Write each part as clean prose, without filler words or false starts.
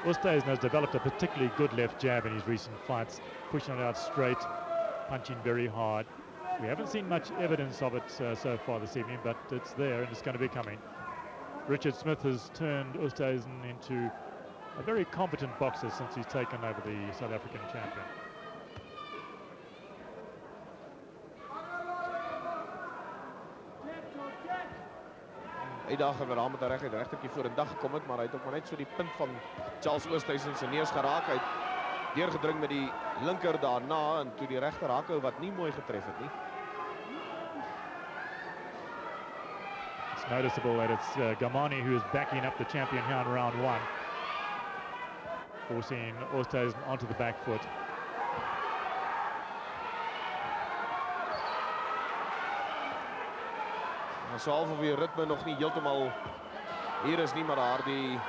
Oosthuizen has developed a particularly good left jab in his recent fights, pushing it out straight, punching very hard. We haven't seen much evidence of it so far this evening, but it's there and it's going to be coming. Richard Smith has turned Oosthuizen into a very competent boxer since he's taken over the South African champion. Uitdager waar met 'n regtertjie voor in dag gekom het, maar hy het ook maar net so die punt van Charles Oosthuizen se neus geraak. Hy het deurgedring met die linker daarna en toe die regter hakhou wat nie mooi getref het nie. It's noticeable that it's Ngomane who is backing up the champion here in round 1, forcing Oosthuizen onto the back foot. So half of die ritme nog nie heeltemal hier is nie, maar daar die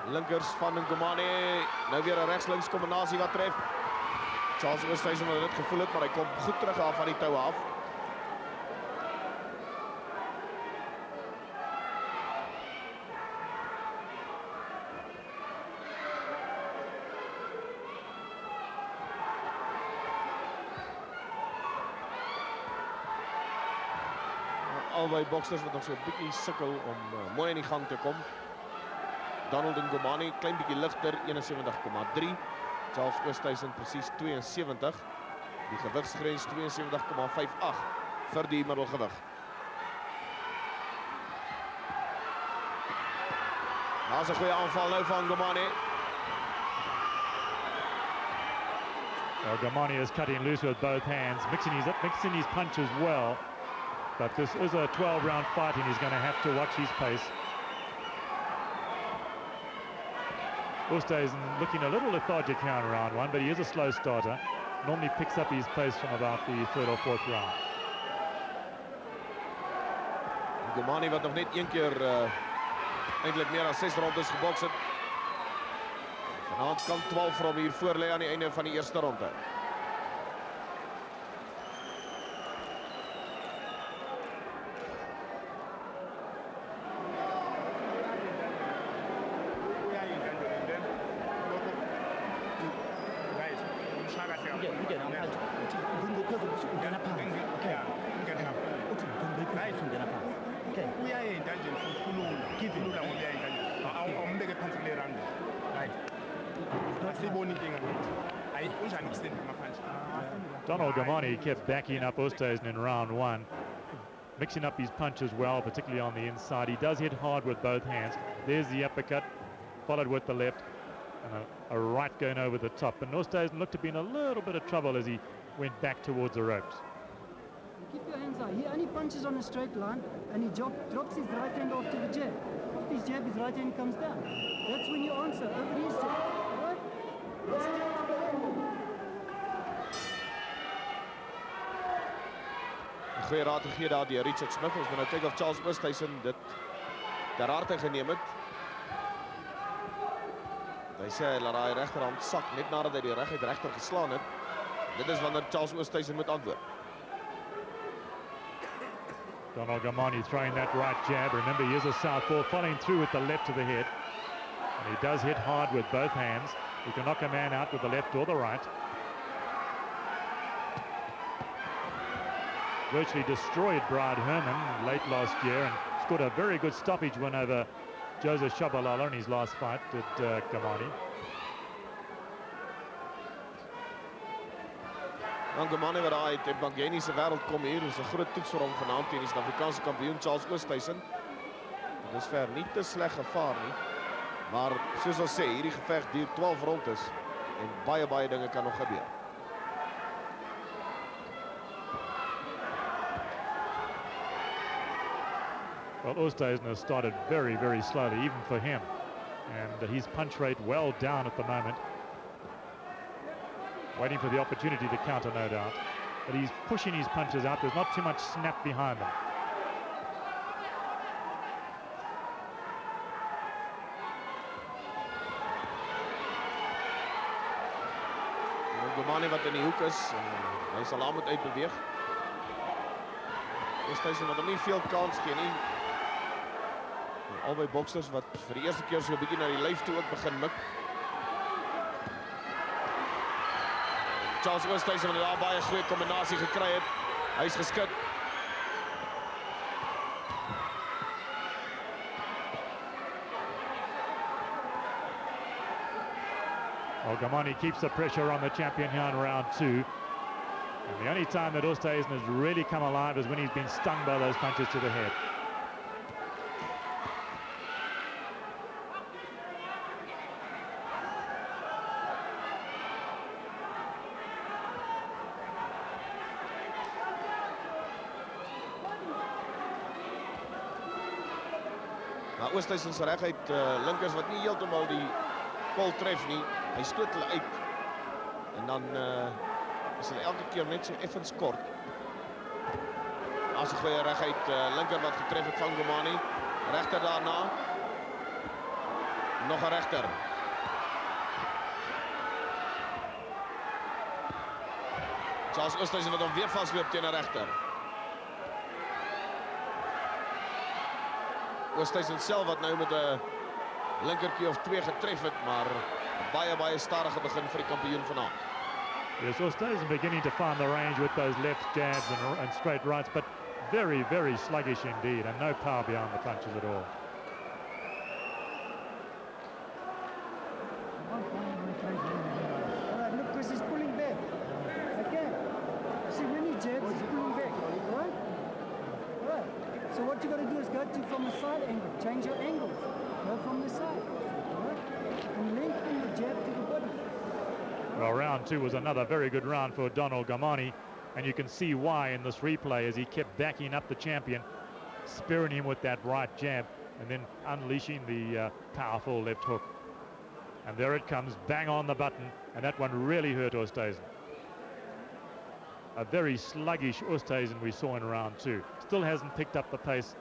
linkers van Ngomane, nou weer 'n regs-links kombinasie wat tref. Charles Oosthuizen het dit gevoel het, maar hy kom goed terug af van die toue af. Albei boksers wat nog so 'n bietjie sukkel om mooi in die gang te kom. Donald en Ngomane klein bietjie ligter, 71,3. Charles Oosthuizen presies 72. Die gewigsgrens 72,58 vir die middelgewig. Daar's 'n goeie aanval nou van Ngomane. Well, Ngomane is cutting loose with both hands, mixing his punches well. But this is a 12-round fight and he's going to have to watch his pace. Oosthuizen looking a little lethargic here in round 1, but he is a slow starter. Normally picks up his pace from about the 3rd or 4th round. Ngomane wat nog net een keer eintlik meer as 6 rondes geboks het. Vanaand kan 12 vir hom hier voor lê aan die einde van die eerste ronde. Donald Ngomane kept backing up Oosthuizen in round 1, mixing up his punches well, particularly on the inside. He does hit hard with both hands. There's the uppercut, followed with the left, and a right going over the top. And Oosthuizen looked to be in a little bit of trouble as he went back towards the ropes. Keep your hands high. He only punches on a straight line, and he drops his right hand off to the jab. After his jab, his right hand comes down. That's when you answer over his jab. Right? Goeie raad gegee daar deur Richard Smith. Ons moet nou kyk of Charles Oosthuizen dit ter harte geneem het. Hy sê laat hy regterhand sak net nadat hy die regter geslaan het. Dit is wanneer Charles Oosthuizen moet antwoord. Donald Ngomane throwing that right jab. Remember, he is a southpaw, following through with the left to the head. And he does hit hard with both hands. He can knock a man out with the left or the right. Virtually destroyed Brad Herman late last year and scored a very good stoppage win over Joseph Shabalala in his last fight at Ngomane. Ngomane wat daar uit Benoni se wêreld kom hier, is 'n groot toets vir hom vanaand teen die Suid-Afrikaanse kampioen Charles Oosthuizen. Dit is ver nie te sleg gevaar nie. Maar soos ons sê, hierdie geveg duur 12 rondes en baie dinge kan nog gebeur. Well, Oosthuizen has started very slowly, even for him. And his punch rate well down at the moment. Waiting for the opportunity to counter, no doubt. But he's pushing his punches out. There's not too much snap behind them. Ngomane wat in die hoek is, hy sal aan moet uitbeweeg. Oosthuizen wat hom nie veel kans gee nie. Albei boksers wat vir die eerste keer so 'n bietjie na die lyf toe ook begin mik. Charles Oosthuizen wat daar baie goeie kombinasie gekry het. Hy's geskit. Well, Ngomane keeps the pressure on the champion here in round 2. And the only time that Oosthuizen has really come alive is when he's been stung by those punches to the head. Maar Oosthuizen se reguit linkers wat nie heeltemal die kol tref nie. Hy stoot hulle uit. En dan is hulle elke keer net so effens kort. As 'n goeie reguit linker wat getref het van Ngomane. Regter daarna. Nog 'n regter. Charles Oosthuizen wat hom weer vasloop teen 'n regter. Oosthuizen self wat nou met 'n linkertjie of 2 getref het, maar baie stadige begin vir die kampioen vanaand. Yes, Oosthuizen beginning to find the range with those left jabs and straight rights, but very sluggish indeed, and no power behind the punches at all. Look, because he's pulling back. Okay. See, when he jabs, he's pulling back. Right? Right. So what you got to do is go to from the side angle. Change your angles. Go from the side. Right? And lengthen the jab to the body. Well, round 2 was another very good round for Donald Ngomane, and you can see why in this replay as he kept backing up the champion, spearing him with that right jab, and then unleashing the powerful left hook. And there it comes, bang on the button, and that one really hurt Oosthuizen. A very sluggish Oosthuizen we saw in round 2. Still hasn't picked up the pace.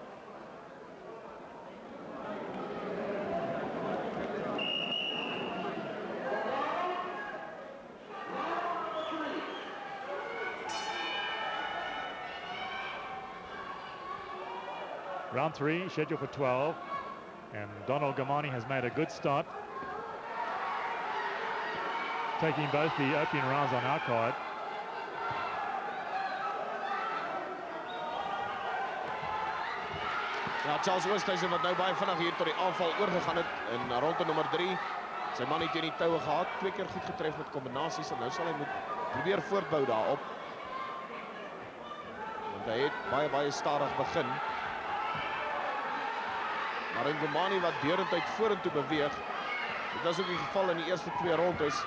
Round 3, scheduled for 12, and Donald Ngomane has made a good start, taking both the opening rounds on our card. Ja, Charles Oosthuizen wat nou baie vinnig hier tot die aanval oorgegaan het in ronde nommer 3. Sy man het teen die toue gehad, 2 keer goed getref met kombinasies en nou sal hy moet probeer voortbou daarop. Want hy het baie stadig begin. Maar Ngomane wat deurentyd vorentoe beweeg. Dit was ook die geval in die eerste 2 rondes.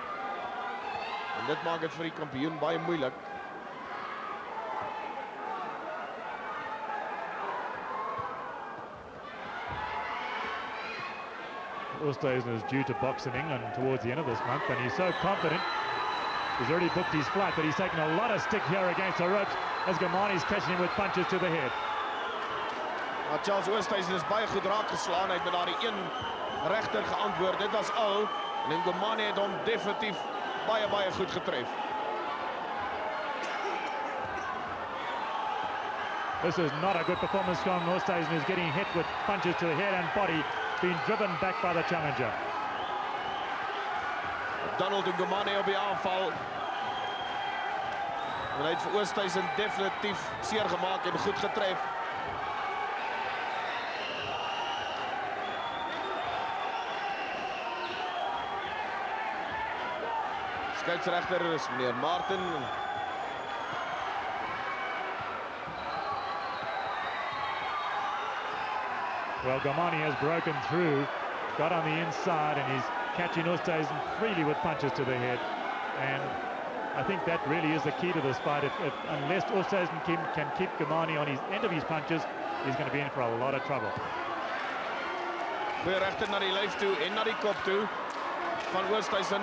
En dit maak dit vir die kampioen baie moeilik. Oosthuizen is due to box in England towards the end of this month, and he's so confident. He's already booked his flight, but he's taken a lot of stick here against the ropes as Ngomane's catching him with punches to the head. Charles Oosthuizen is baie goed raak geslaan. Hy het met daardie een regter geantwoord. Dit was al. En Ngomane het hom definitief baie goed getref. This is not a good performance from Oosthuizen, who's getting hit with punches to the head and body, being driven back by the challenger. Donald Ngomane op die aanval. En hy het vir Oosthuizen definitief seer gemaak en goed getref. Skeieregter is meneer Martin. Well, Ngomane has broken through, got on the inside, and he's catching Oosthuizen freely with punches to the head. And I think that really is the key to this fight. Unless Oosthuizen can keep Ngomane on his end of his punches, he's going to be in for a lot of trouble. Goeie regter na die lyf toe en na die kop toe van Oosthuizen.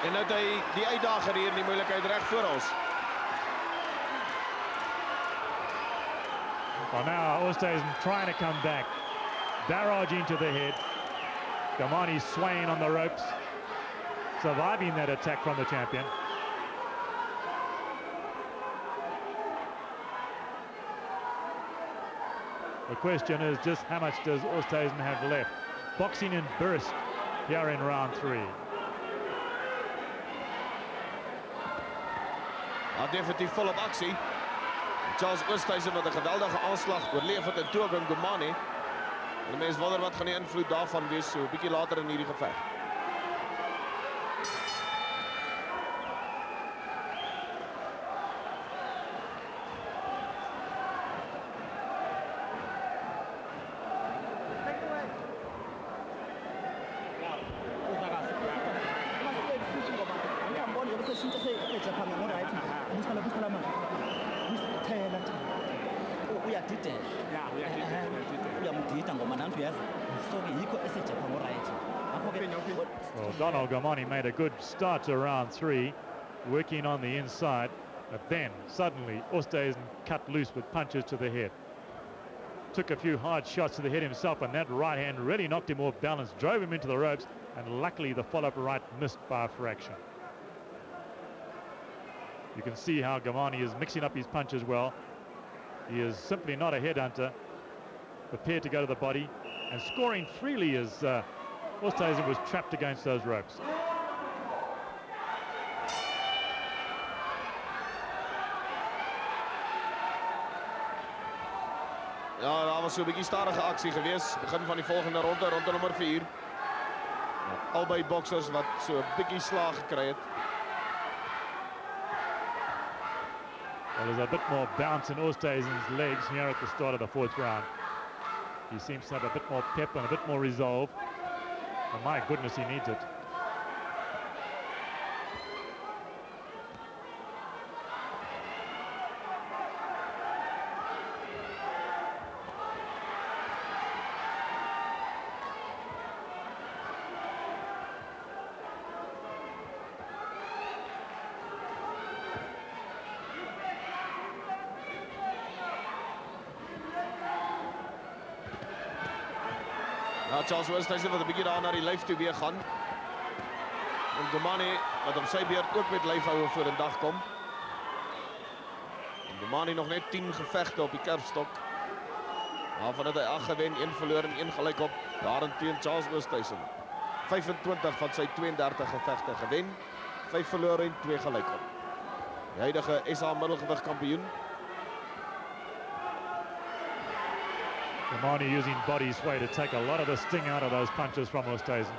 En nou het hy die uitdager hier in die moeilikheid reg voor ons. Well, now Oosthuizen trying to come back, barraging to the head. Ngomane swaying on the ropes, surviving that attack from the champion. The question is just how much does Oosthuizen have left? Boxing in burst here in round 3. Definitief volop actie. Charles Oosthuizen met een geweldige aanslag oorleef het en toe ook in Ngomane. En de mens wonder wat gaan die invloed daarvan wees so 'n bietjie later in hierdie geveg. Well, Ngomane made a good start to round 3, working on the inside, but then suddenly Oosthuizen cut loose with punches to the head. Took a few hard shots to the head himself, and that right hand really knocked him off balance, drove him into the ropes, and luckily the follow-up right missed by a fraction. You can see how Ngomane is mixing up his punches well. He is simply not a headhunter, prepared to go to the body, and scoring freely as Oosthuizen was trapped against those ropes. Ja, daar was so 'n bietjie stadige aksie geweest. Begin van die volgende ronde, ronde nommer 4. Albei boksers wat so 'n bietjie slag gekry het. Well, there's a bit more bounce in Oosthuizen's legs here at the start of the 4th round. He seems to have a bit more pep and a bit more resolve. And my goodness, he needs it. Ja, Charles Oosthuizen wat 'n bietjie daar na die lyf toe weer gaan. En Ngomane wat op sy beurt ook met lyfhoue voor in dag kom. En Ngomane nog net 10 gevegte op die kerfstok. Waarvan het hy 8 gewen, 1 verloor en 1 gelyk op. Daarteen Charles Oosthuizen. 25 van sy 32 gevegte gewen, 5 verloor en 2 gelyk op. Die huidige SA middelgewig kampioen. Ngomane using body sway to take a lot of the sting out of those punches from Oosthuizen,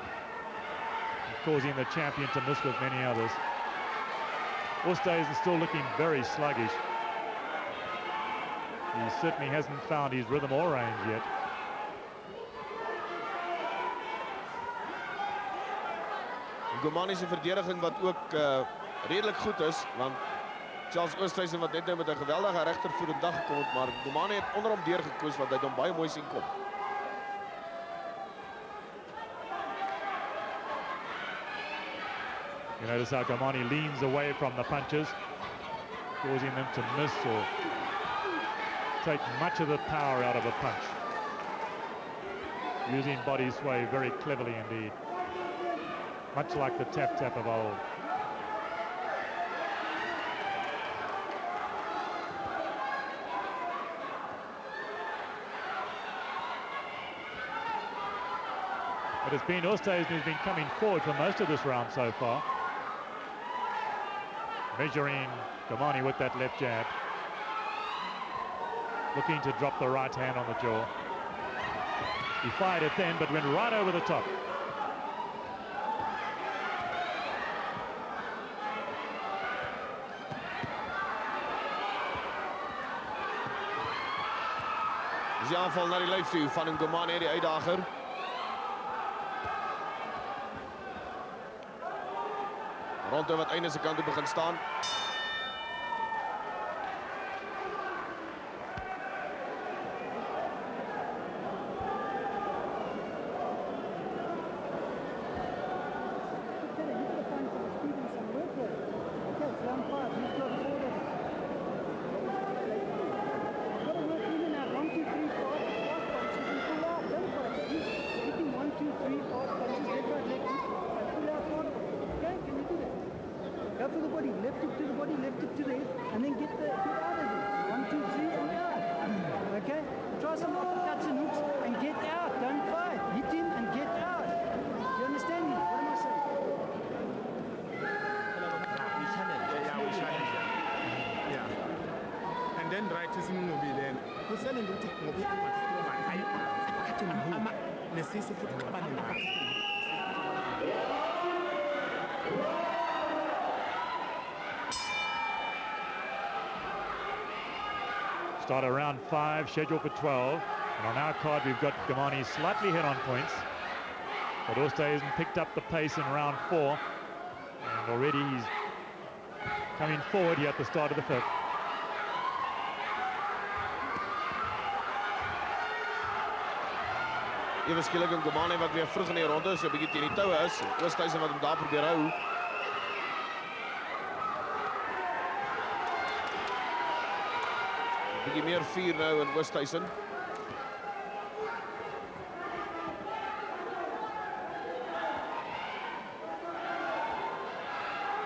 causing the champion to miss with many others. Oosthuizen still looking very sluggish. He certainly hasn't found his rhythm or range yet. Ngomane se verdediging wat ook redelik goed is, want Charles Oosthuizen wat net nou met 'n geweldige regter voor die dag gekom het, maar Ngomane het onder hom deurgekoes wat hy hom baie mooi sien kom. You notice how Ngomane leans away from the punches, causing them to miss or take much of the power out of a punch. Using body sway very cleverly indeed. Much like the tap-tap of old. But it's been Oosthuizen who's been coming forward for most of this round so far. Measuring Ngomane with that left jab. Looking to drop the right hand on the jaw. He fired it then, but went right over the top. Dis die aanval na die lyf toe van Ngomane, die uitdager. Ronde wat einde se kant toe begin staan. Go for the body, lift it to the body, lift it to the head, and then get out of it. 1, 2, 3, and out. Okay? Try some uppercut. nesisu futhi uxabane naso. Start around 5, scheduled for 12. And on our card, we've got Ngomane slightly ahead on points. But Oosthuizen picked up the pace in round 4. And already he's coming forward here at the start of the 5th. Ewe skielik Ngomane wat weer vroeg in die ronde so 'n bietjie teen die toue is. Oosthuizen wat hom daar probeer hou. Bietjie meer vuur nou in Oosthuizen.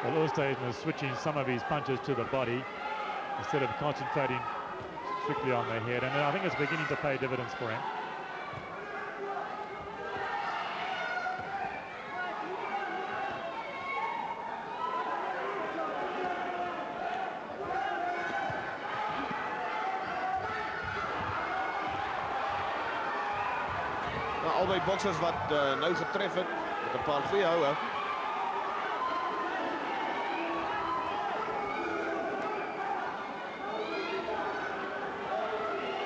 Well, Oosthuizen is switching some of his punches to the body instead of concentrating strictly on the head, and I think it's beginning to pay dividends for him. Albei boksers wat nou getref het met 'n paar goeie houe.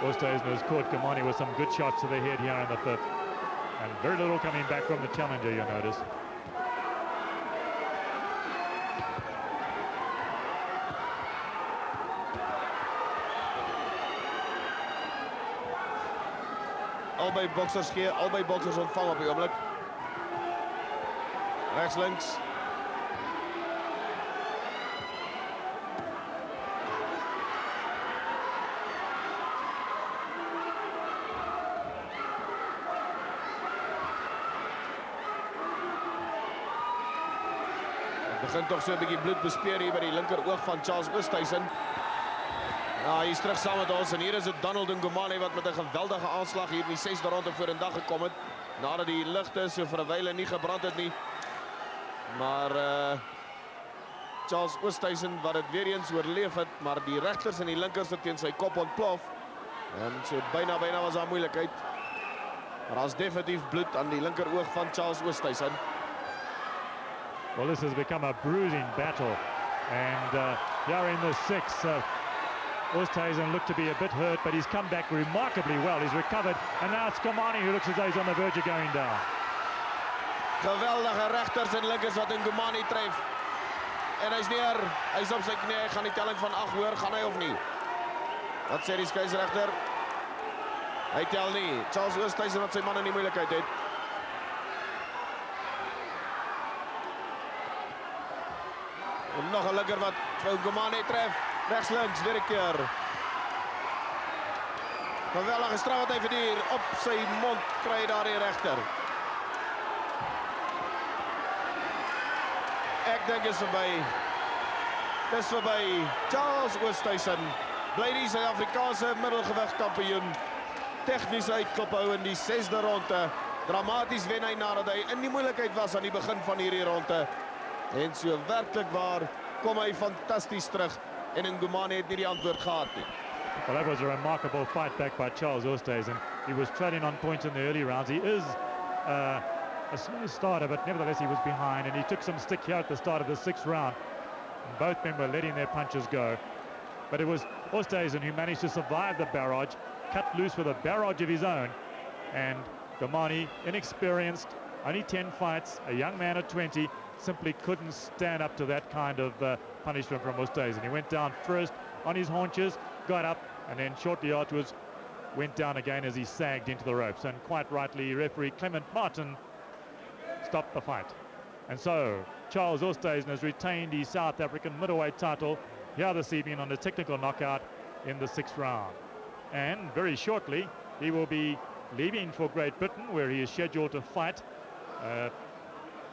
Oosthuizen has caught Ngomane with some good shots to the head here in the 5th. And very little coming back from the challenger, you'll notice. Albei boksers gee, albei boksers ontvang op die oomblik. Rechts links. Het begint toch so 'n bietjie bloed bespeer hier by die linker oog van Charles Oosthuizen. Ja, hy is terug saam met ons en hier is dit Ngomane wat met 'n geweldige aanslag hier in die 6de ronde voor in dag gekom het. Nadat die ligte so vir 'n wyle nie gebrand het nie. Maar Charles Oosthuizen wat dit weer eens oorleef het, maar die regters en die linkers het teen sy kop ontplof. En so byna was daar moeilikheid. Maar daar's definitief bloed aan die linker oog van Charles Oosthuizen. Well, this has become a bruising battle. And here in the 6th, Oosthuizen looked to be a bit hurt, but he's come back remarkably well. He's recovered, and now it's Ngomane who looks as though he's on the verge of going down. Geweldige regters en linkers wat Ngomane tref. En hy's neer. Hy's op sy knie. Hy gaan die telling van 8 hoor, gaan hy of nie? Wat sê die skeieregter? Hy tel nie. Charles Oosthuizen wat sy man in die moeilikheid het. En nog 'n linker wat Ngomane tref. Rechts links, weer 'n keer. Geweldige straf wat hy verdier. Op sy mond kry daar die regter. Ek dink is verby. Dis verby. Charles Oosthuizen bly die Suid-Afrikaanse middelgewig kampioen. Tegnies uitklop hou in die 6de ronde. Dramaties wen hy nadat hy in die moeilikheid was aan die begin van hierdie ronde. En so werklik waar kom hy fantasties terug. En Ngomane het nie die antwoord gehad nie. Well, that was a remarkable fight back by Charles Oosthuizen. He was treading on points in the early rounds. He is a slow starter, but nevertheless he was behind, and he took some stick here at the start of the 6th round. And both men were letting their punches go. But it was Oosthuizen who managed to survive the barrage, cut loose with a barrage of his own. And Ngomane, inexperienced, only 10 fights, a young man at 20, simply couldn't stand up to that kind of punishment from Oosthuizen. He went down first on his haunches, got up, and then shortly afterwards went down again as he sagged into the ropes. And quite rightly, referee Clement Martin stopped the fight. And so, Charles Oosthuizen has retained the South African middleweight title here this evening on a technical knockout in the 6th round. And very shortly, he will be leaving for Great Britain, where he is scheduled to fight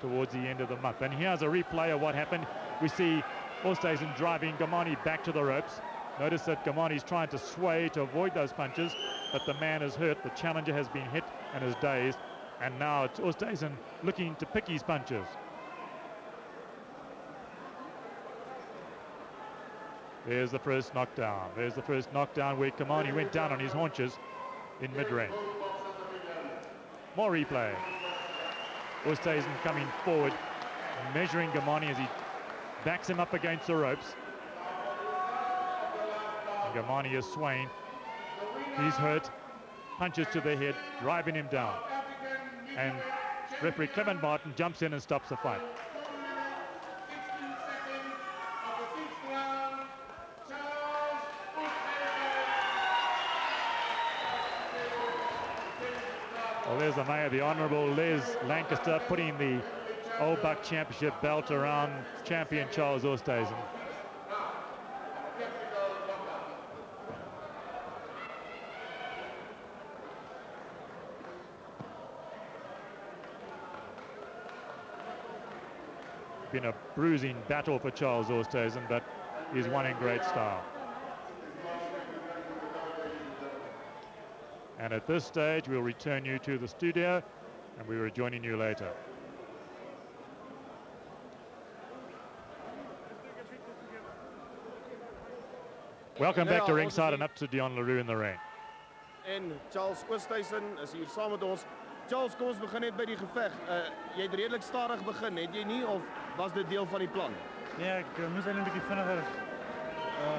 towards the end of the month. And here's a replay of what happened. We see Oosthuizen driving Ngomane back to the ropes. Notice that Ngomane is trying to sway to avoid those punches, but the man is hurt. The challenger has been hit and is dazed. And now it's Oosthuizen looking to pick his punches. There's the first knockdown. There's the first knockdown where Ngomane went down on his haunches in mid-range. More replay. Oosthuizen coming forward, measuring Ngomane as he backs him up against the ropes. And Ngomane is swaying. He's hurt. Punches to the head, driving him down. And referee Clement Martin jumps in and stops the fight. Well, there's the mayor, the Honourable Les Lancaster, putting the Old Buck Championship belt around champion Charles Oosthuizen. Been a bruising battle for Charles Oosthuizen, but he's won in great style. And at this stage, we'll return you to the studio, and we will join you later. Welcome back to ringside and up to Dion Leroux in the ring. En Charles Oosthuizen is hier saam met ons. Charles, kom ons begin net by die geveg. Jy het redelik stadig begin, het jy nie, of was dit deel van die plan? Nee, ek moes eintlik 'n bietjie vinniger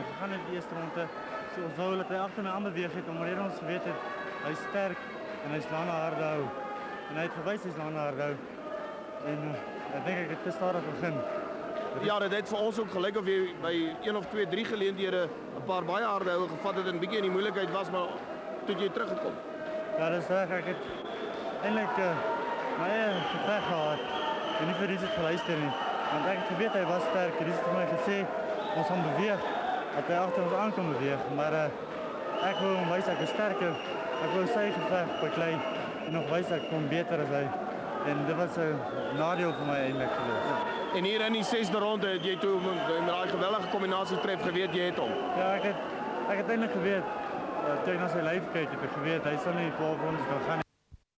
gegaan in die eerste ronde. So ons wou dat hy agter my aan beweeg het, omdat ons geweet het hy's sterk en hy's lange harde hou. En hy het gewys hy's lange harde hou. En ek dink ek het te stadig begin. Ja, dit het vir ons ook gelyk of jy by 1 of 2, 3 geleenthede 'n paar baie harde houe gevat het en 'n bietjie in die moeilikheid was, maar toe jy teruggekom. Ja, dis reg, ek het eintlik my eie geveg gehad en nie vir dit geluister nie. Want ek het geweet hy was sterk. Dit het vir my gesê ons gaan beweeg, dat hy agter ons aan kan beweeg, maar ek wou hom wys ek is sterker. Ek wou sy geveg beklei en nog wys ek kom beter as hy. En dit was 'n nadeel vir my eintlik gewees. Ja. En hier in die 6de ronde het jy toe met daai geweldige kombinasie tref geweet jy het hom. Ja, ek het eintlik geweet toe ek na sy lyf kyk, het ek geweet hy sal nie 12 rondes kan gaan nie.